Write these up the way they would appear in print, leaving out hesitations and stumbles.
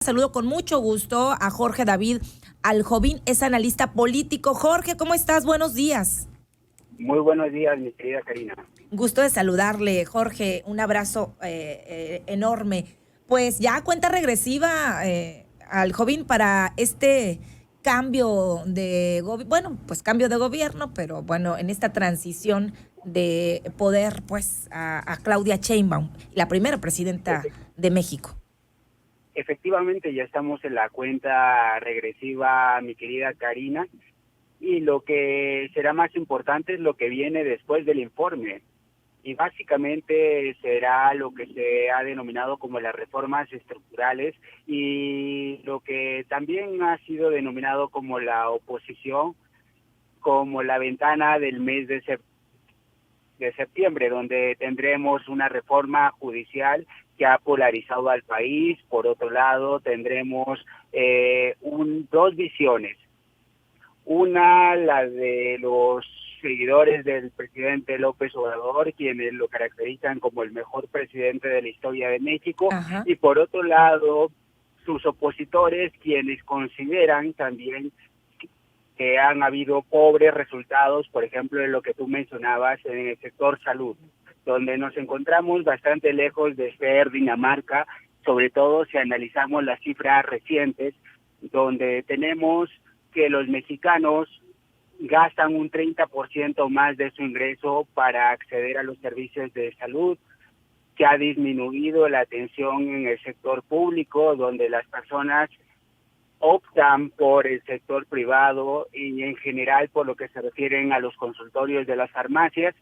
Saludo con mucho gusto a Jorge David Aljovín, es analista político. Jorge, ¿cómo estás? Buenos días. Muy buenos días, mi querida Karina. Gusto de saludarle, Jorge. Un abrazo enorme. Pues ya cuenta regresiva, Aljovín, para este cambio de cambio de gobierno, pero bueno, en esta transición de poder, pues, a Claudia Sheinbaum, la primera presidenta Efe- de México. Efectivamente, ya estamos en la cuenta regresiva, mi querida Karina, y lo que será más importante es lo que viene después del informe. Y básicamente será lo que se ha denominado como las reformas estructurales y lo que también ha sido denominado como la oposición, como la ventana del mes de septiembre, donde tendremos una reforma judicial que ha polarizado al país. Por otro lado, tendremos dos visiones. Una, la de los seguidores del presidente López Obrador, quienes lo caracterizan como el mejor presidente de la historia de México, Ajá. y por otro lado, sus opositores, quienes consideran también que han habido pobres resultados, por ejemplo, en lo que tú mencionabas en el sector salud, donde nos encontramos bastante lejos de ser Dinamarca, sobre todo si analizamos las cifras recientes, donde tenemos que los mexicanos gastan un 30% más de su ingreso para acceder a los servicios de salud, que ha disminuido la atención en el sector público, donde las personas optan por el sector privado y en general por lo que se refieren a los consultorios de las farmacias.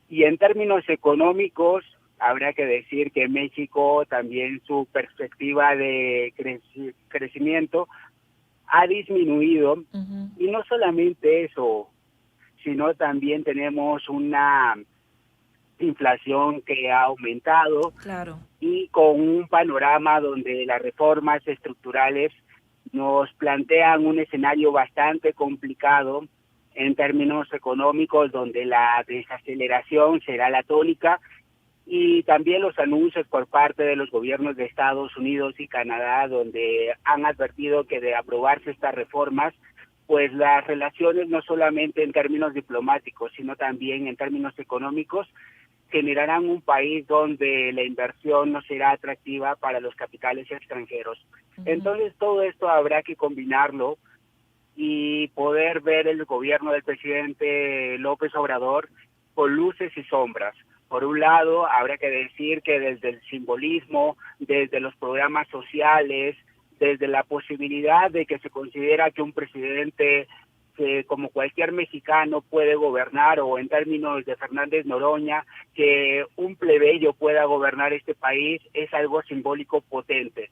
Y en términos económicos, habrá que decir que México también su perspectiva de crecimiento ha disminuido. Uh-huh. Y no solamente eso, sino también tenemos una inflación que ha aumentado Claro. y con un panorama donde las reformas estructurales nos plantean un escenario bastante complicado en términos económicos, donde la desaceleración será la tónica, y también los anuncios por parte de los gobiernos de Estados Unidos y Canadá, donde han advertido que de aprobarse estas reformas, pues las relaciones no solamente en términos diplomáticos, sino también en términos económicos, generarán un país donde la inversión no será atractiva para los capitales extranjeros. Uh-huh. Entonces todo esto habrá que combinarlo y poder ver el gobierno del presidente López Obrador con luces y sombras. Por un lado, habrá que decir que desde el simbolismo, desde los programas sociales, desde la posibilidad de que se considera que un presidente que como cualquier mexicano puede gobernar, o en términos de Fernández Noroña, que un plebeyo pueda gobernar este país, es algo simbólico potente.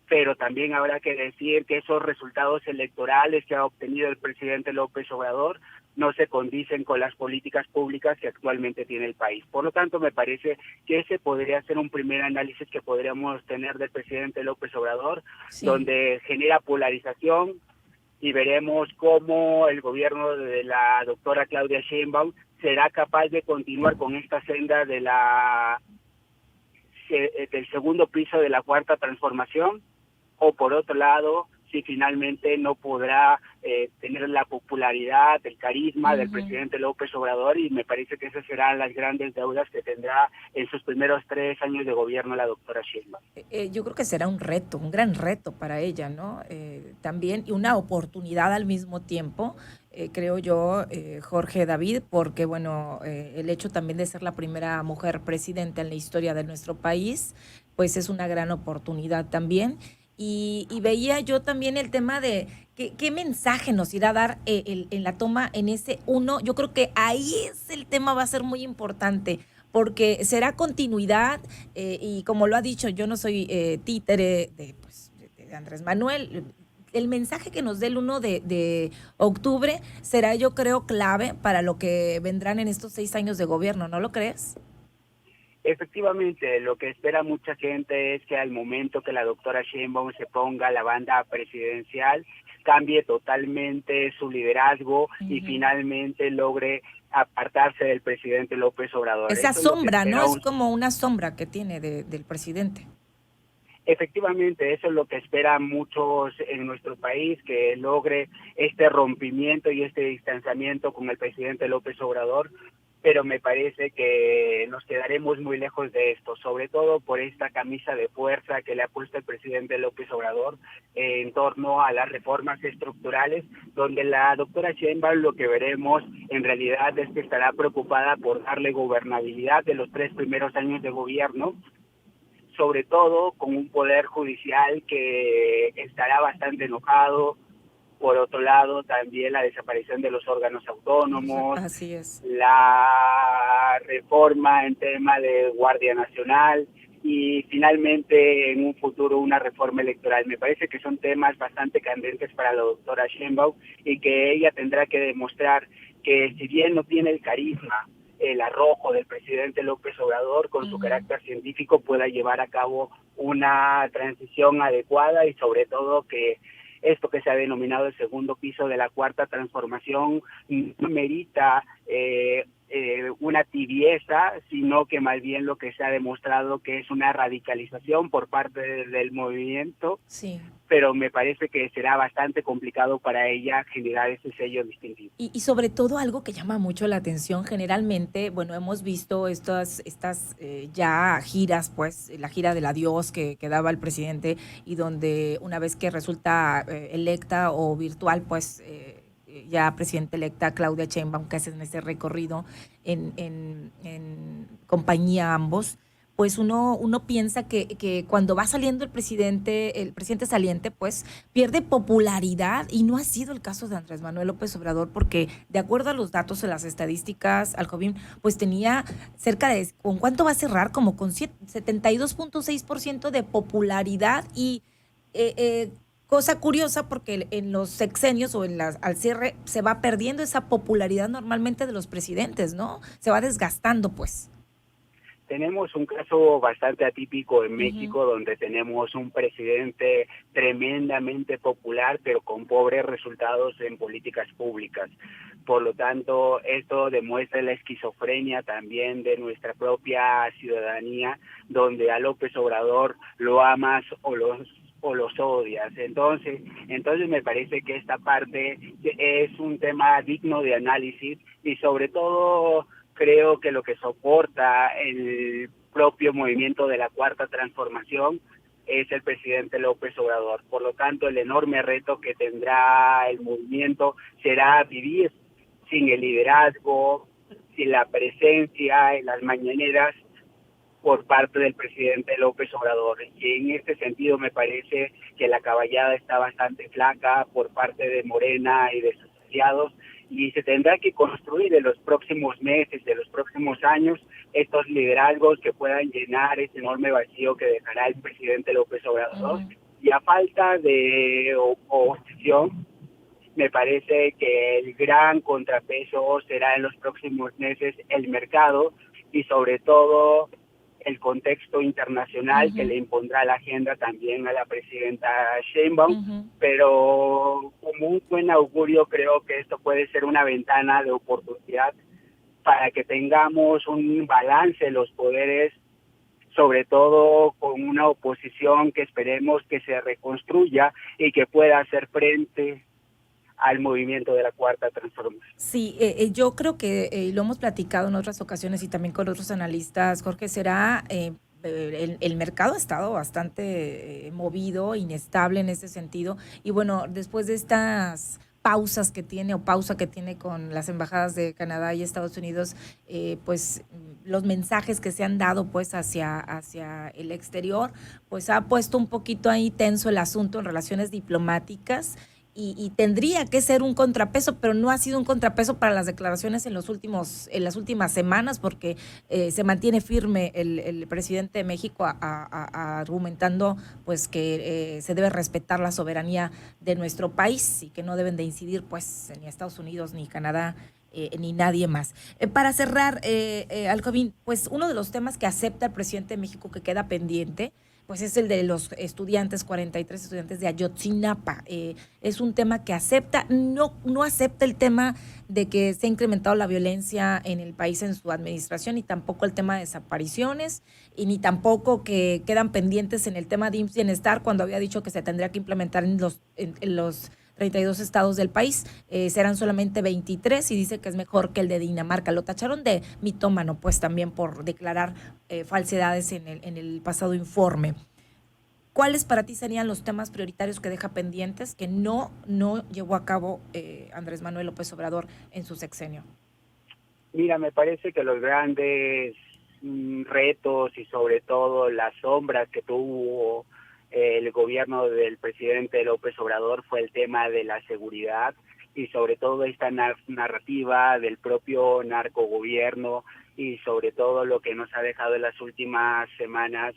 Pero también habrá que decir que esos resultados electorales que ha obtenido el presidente López Obrador no se condicen con las políticas públicas que actualmente tiene el país. Por lo tanto, me parece que ese podría ser un primer análisis que podríamos tener del presidente López Obrador, Sí. donde genera polarización, y veremos cómo el gobierno de la doctora Claudia Sheinbaum será capaz de continuar con esta senda de del segundo piso de la cuarta transformación, o por otro lado, si finalmente no podrá tener la popularidad, el carisma del Uh-huh. presidente López Obrador, y me parece que esas serán las grandes deudas que tendrá en sus primeros 3 años de gobierno la doctora Sheinbaum. Yo creo que será un reto, un gran reto para ella, ¿no? También, y una oportunidad al mismo tiempo, creo yo, Jorge David, porque, bueno, el hecho también de ser la primera mujer presidenta en la historia de nuestro país, pues es una gran oportunidad también. Y veía yo también el tema de qué mensaje nos irá a dar en la toma en ese uno. Yo creo que ahí es el tema, va a ser muy importante, porque será continuidad, y como lo ha dicho, yo no soy títere de Andrés Manuel. El mensaje que nos dé el 1 de octubre será, yo creo, clave para lo que vendrán en estos 6 años de gobierno, ¿no lo crees? Efectivamente, lo que espera mucha gente es que al momento que la doctora Sheinbaum se ponga a la banda presidencial, cambie totalmente su liderazgo y Uh-huh. finalmente logre apartarse del presidente López Obrador. Esa Eso es lo que sombra, ¿no? espera Es un como una sombra que tiene del presidente. Efectivamente, eso es lo que esperan muchos en nuestro país, que logre este rompimiento y este distanciamiento con el presidente López Obrador, pero me parece que nos quedaremos muy lejos de esto, sobre todo por esta camisa de fuerza que le ha puesto el presidente López Obrador en torno a las reformas estructurales, donde la doctora Sheinbaum lo que veremos en realidad es que estará preocupada por darle gobernabilidad de los 3 primeros años de gobierno, sobre todo con un poder judicial que estará bastante enojado. Por otro lado, también la desaparición de los órganos autónomos, Así es. la reforma en tema de Guardia Nacional y finalmente en un futuro una reforma electoral. Me parece que son temas bastante candentes para la doctora Sheinbaum y que ella tendrá que demostrar que si bien no tiene el carisma, el arrojo del presidente López Obrador, con su carácter científico pueda llevar a cabo una transición adecuada y sobre todo que esto que se ha denominado el segundo piso de la cuarta transformación no merita una tibieza, sino que más bien lo que se ha demostrado que es una radicalización por parte del movimiento, Sí. pero me parece que será bastante complicado para ella generar ese sello distintivo. Y sobre todo algo que llama mucho la atención, generalmente, bueno, hemos visto estas ya giras, pues, la gira del adiós que daba el presidente y donde una vez que resulta electa o virtual, pues, ya presidenta electa Claudia Sheinbaum, que hacen ese recorrido en compañía ambos, pues uno piensa que cuando va saliendo el presidente saliente, pues pierde popularidad y no ha sido el caso de Andrés Manuel López Obrador porque de acuerdo a los datos de las estadísticas, Aljovín, pues tenía cerca de, ¿con cuánto va a cerrar? Como con 72.6% de popularidad y cosa curiosa porque en los sexenios o al cierre se va perdiendo esa popularidad normalmente de los presidentes, ¿no? Se va desgastando, pues. Tenemos un caso bastante atípico en Uh-huh. México, donde tenemos un presidente tremendamente popular, pero con pobres resultados en políticas públicas. Por lo tanto, esto demuestra la esquizofrenia también de nuestra propia ciudadanía, donde a López Obrador lo amas o los odias. Entonces me parece que esta parte es un tema digno de análisis y sobre todo creo que lo que soporta el propio movimiento de la Cuarta Transformación es el presidente López Obrador. Por lo tanto, el enorme reto que tendrá el movimiento será vivir sin el liderazgo, sin la presencia en las mañaneras por parte del presidente López Obrador. Y en este sentido me parece que la caballada está bastante flaca por parte de Morena y de sus aliados, y se tendrá que construir en los próximos meses, de los próximos años, estos liderazgos que puedan llenar ese enorme vacío que dejará el presidente López Obrador. Uh-huh. Y a falta de oposición, me parece que el gran contrapeso será en los próximos meses el mercado y sobre todo el contexto internacional que le impondrá la agenda también a la presidenta Sheinbaum, pero como un buen augurio creo que esto puede ser una ventana de oportunidad para que tengamos un balance de los poderes, sobre todo con una oposición que esperemos que se reconstruya y que pueda hacer frente al movimiento de la Cuarta Transformación. Sí, yo creo que lo hemos platicado en otras ocasiones y también con otros analistas, Jorge, será el mercado ha estado bastante movido, inestable en ese sentido y bueno, después de estas pausas que tiene o pausa que tiene con las embajadas de Canadá y Estados Unidos, pues los mensajes que se han dado pues hacia el exterior, pues ha puesto un poquito ahí tenso el asunto en relaciones diplomáticas. Y tendría que ser un contrapeso, pero no ha sido un contrapeso para las declaraciones en las últimas semanas, porque se mantiene firme el presidente de México argumentando pues que se debe respetar la soberanía de nuestro país y que no deben de incidir pues ni Estados Unidos ni Canadá ni nadie más. Para cerrar, Aljovín, pues uno de los temas que acepta el presidente de México que queda pendiente pues es el de los estudiantes, 43 estudiantes de Ayotzinapa. Es un tema que acepta, no acepta el tema de que se ha incrementado la violencia en el país en su administración, y tampoco el tema de desapariciones, y ni tampoco que quedan pendientes en el tema de IMSS Bienestar, cuando había dicho que se tendría que implementar en los 32 estados del país. Serán solamente 23, y dice que es mejor que el de Dinamarca. Lo tacharon de mitómano, pues también por declarar falsedades en el pasado informe. ¿Cuáles para ti serían los temas prioritarios que deja pendientes que no llevó a cabo Andrés Manuel López Obrador en su sexenio? Mira, me parece que los grandes retos y sobre todo las sombras que tuvo el gobierno del presidente López Obrador fue el tema de la seguridad y sobre todo esta narrativa del propio narcogobierno y sobre todo lo que nos ha dejado en las últimas semanas,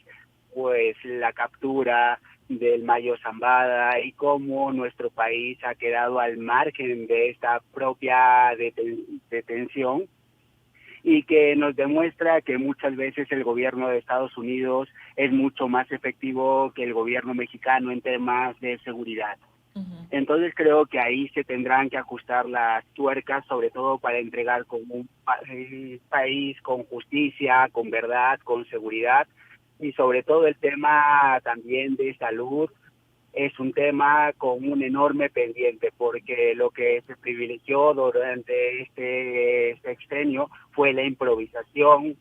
pues la captura del Mayo Zambada y cómo nuestro país ha quedado al margen de esta propia detención, y que nos demuestra que muchas veces el gobierno de Estados Unidos es mucho más efectivo que el gobierno mexicano en temas de seguridad. Uh-huh. Entonces creo que ahí se tendrán que ajustar las tuercas, sobre todo para entregar como un país con justicia, con verdad, con seguridad, y sobre todo el tema también de salud es un tema con un enorme pendiente, porque lo que se privilegió durante este sexenio fue la improvisación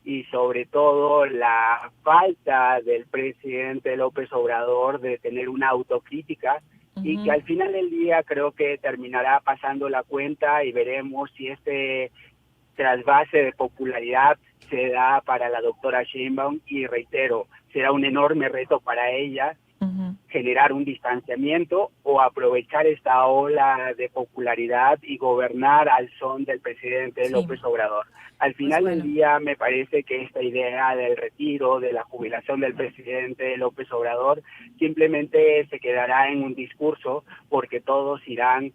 y sobre todo la falta del presidente López Obrador de tener una autocrítica, y que al final del día creo que terminará pasando la cuenta y veremos si este trasvase de popularidad se da para la doctora Sheinbaum, y reitero, será un enorme reto para ella generar un distanciamiento o aprovechar esta ola de popularidad y gobernar al son del presidente López Obrador. Al final del día me parece que esta idea del retiro, de la jubilación del presidente López Obrador, simplemente se quedará en un discurso, porque todos irán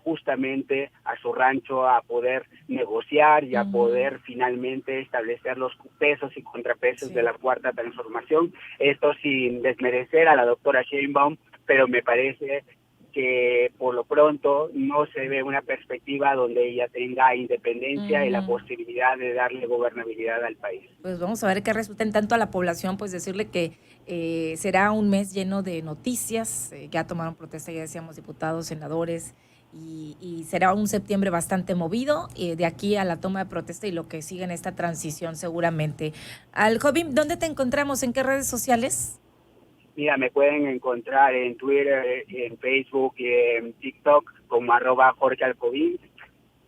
justamente a su rancho a poder negociar y a poder finalmente establecer los pesos y contrapesos de la cuarta transformación. Esto sin desmerecer a la doctora Sheinbaum, pero me parece que por lo pronto no se ve una perspectiva donde ella tenga independencia y la posibilidad de darle gobernabilidad al país. Pues vamos a ver qué resulta. En tanto a la población, pues decirle que será un mes lleno de noticias. Ya tomaron protesta, ya decíamos, diputados, senadores, y será un septiembre bastante movido de aquí a la toma de protesta y lo que sigue en esta transición seguramente. Al-Joven, ¿dónde te encontramos? ¿En qué redes sociales? Mira, me pueden encontrar en Twitter, en Facebook y en TikTok como @Jorge Alcovín.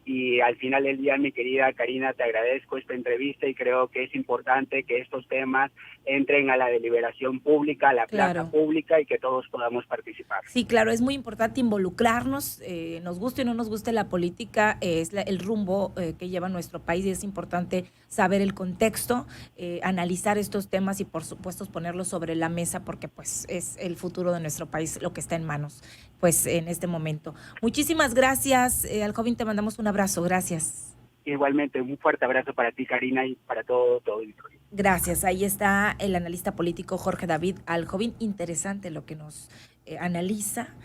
Y al final del día, mi querida Karina, te agradezco esta entrevista y creo que es importante que estos temas entren a la deliberación pública, a la plaza pública, y que todos podamos participar. Sí, claro, es muy importante involucrarnos, nos guste o no nos guste la política, es el rumbo que lleva nuestro país, y es importante saber el contexto, analizar estos temas y por supuesto ponerlos sobre la mesa, porque pues es el futuro de nuestro país lo que está en manos pues en este momento. Muchísimas gracias, Al-Joven, te mandamos un abrazo, gracias. Igualmente, un fuerte abrazo para ti, Karina, y para todo el auditorio. Gracias, ahí está el analista político Jorge David Al-Joven. Interesante lo que nos analiza.